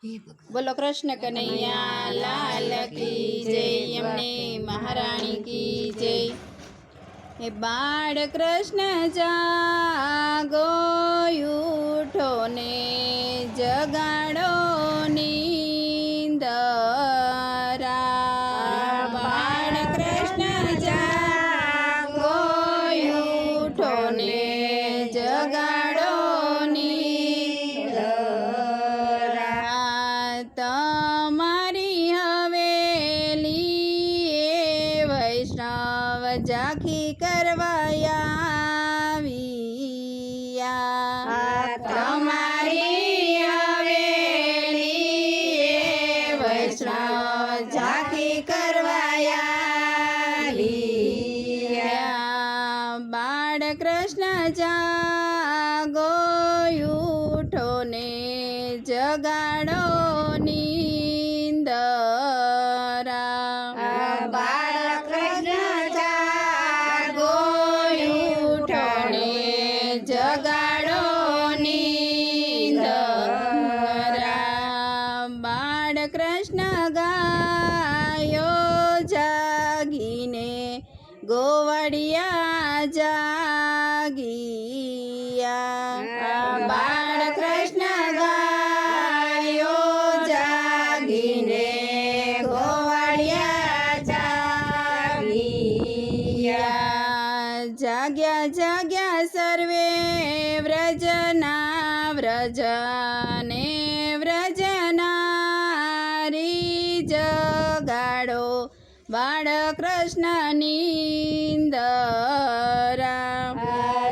બોલો કૃષ્ણ કનૈયા લાલ કી જય, યમને મહારાણી કી જય। હે બાળ કૃષ્ણ જાગો, ઉઠો ને જગાડો નીંદરા। બાળ કૃષ્ણ જાગો, ઉઠો ને જગાડો નીંદરા। તમારી હવેલી એ વૈષ્ણવ ઝાંખી કરવા આવ્યા। તમારી હવેલી એ વૈષ્ણવ ઝાંખી કરવા આવ્યા। બાળ કૃષ્ણ જાગો, ઉઠો ને જગાડો નીંદરા। બાળ કૃષ્ણ જાગો, ઉઠો ને જગાડો નીંદરા। બાળ કૃષ્ણ ગાયો જાગીને ગોવડિયા જાગિયા। બાળ કૃષ્ણ ગાયો જાગીને ગોવડિયા જાગિયા। જાગ્યા જાગ્યા સર્વે વ્રજના વ્રજને વ્રજનારી જગાડો બાળ કૃષ્ણ નીંદરા।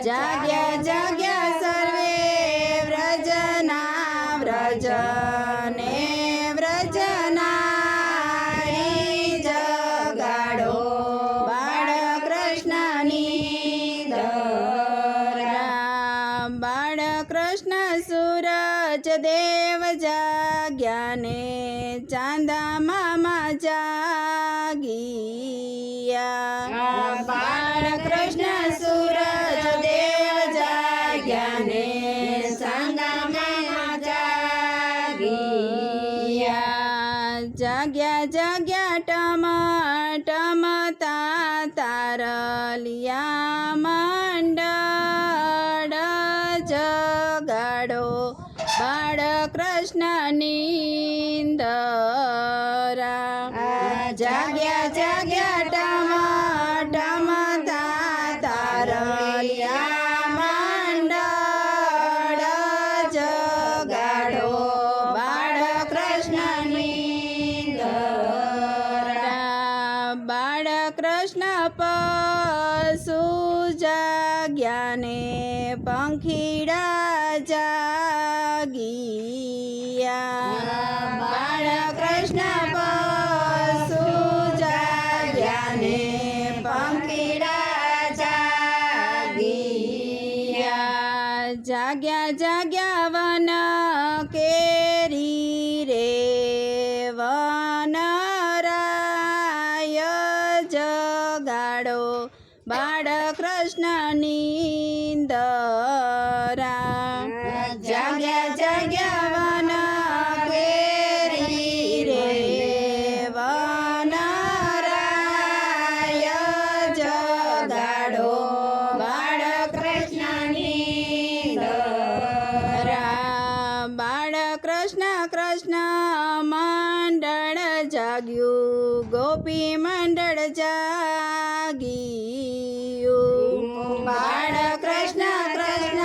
જાગ્યા જાગ્યા સર્વે વ્રજના વ્રજને વ્રજનારી જગાડો બાળ કૃષ્ણ નીંદરા। બાળ કૃષ્ણ સૂરજ દેવ જાગ્યાને ચાંદા મામા જાગિયા। બાળ કૃષ્ણ સૂરજ દેવ જાગ્યાને ચાંદા મામા જાગિયા। જાગ્યા જાગ્યા ટમ ટમતા તારલિયા મંડળ જગાડો બાળ કૃષ્ણ નીંદરા। જાગ્યા જાગ્યા ટમ ટમતા તારલિયા મંડળ જગાડો બાળ કૃષ્ણ નીંદરા। બાળ કૃષ્ણ પશુ જાગ્યાને પંખીડા જાગિયા। બાળ કૃષ્ણ પશુ જાગ્યાને પંખીડા જાગિયા। જાગ્યા જાગ્યા વન કેરી રે વનરાય જગાડો બાળ કૃષ્ણ નીંદરા। જાગ્યા જાગ્યા વન કેરી રે વનરાય જગાડો બાળ કૃષ્ણ નીંદરા। બાળ કૃષ્ણ કૃષ્ણ મંડળ જાગ્યું ગોપી મંડળ જાગ્યું। બાળ કૃષ્ણ કૃષ્ણ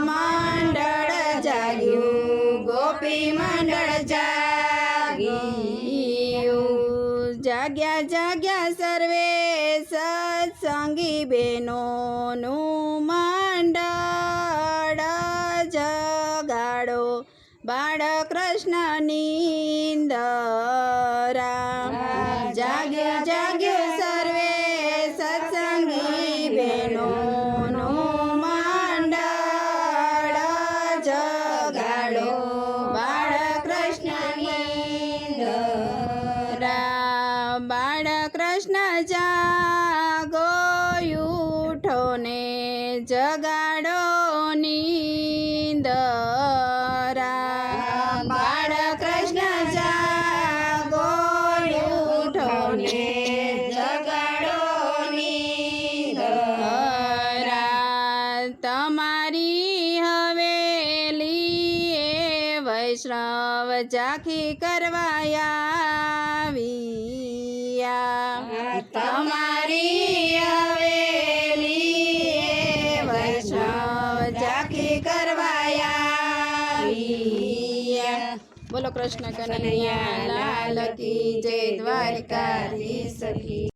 મંડળ જાગ્યું ગોપી મંડળ જાગ્યું। જાગ્યા જાગ્યા સર્વે સત્સંગી બહેનોનું મંડળ જગાડો બાળ કૃષ્ણ નીંદરા। જાગ્યા જાગ્યા સર્વે સત્સંગી બહેનોનું મંડળ જગાડો બાળ કૃષ્ણ નીંદરા। બાળ કૃષ્ણ જાગો, ઉઠો ને જગાડો નીંદરા। બાળ કૃષ્ણ તમારી હવેલી એ વૈષ્ણવ ઝાંખી કરવા આવ્યા તમારી હવેલી એ વૈષ્ણવ ઝાંખી કરવા આવ્યા બોલો કૃષ્ણ કનૈયા લાલ કી જય દ્વારકાધીશ કી